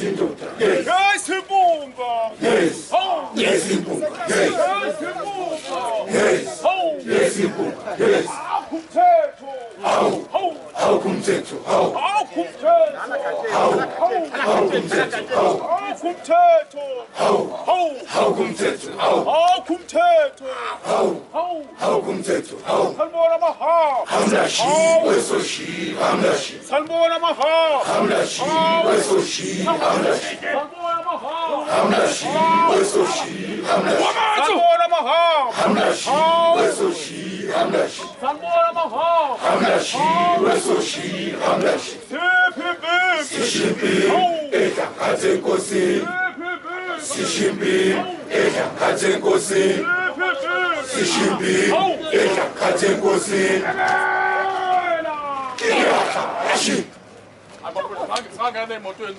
indoda yes Yesibumba. yes Oh. yesimpunga yes Yesibumba. yes Oh. yesimpunga yes Akumthetho. hawu hawu kumthetho hawu Akumthetho. hawu kumthetho hawu Akumthetho. hawu kumthetho hawu Akumthetho. hawu kumthetho hawu Sanibona maha. hamlashi wesoshi hamlashi Sanibona maha. hamlashi wesoshi hamlashi Sanibona maha. hamlashi wesoshi hamlashi Sanibona maha. hamlashi wesoshi hamlashi Sanibona maha. hamlashi wesoshi hamlashi sishimbi edlangathe nkosi sishimbi edlangathe nkosi sishimbi edlangathe nkosi Ngangena emotweni.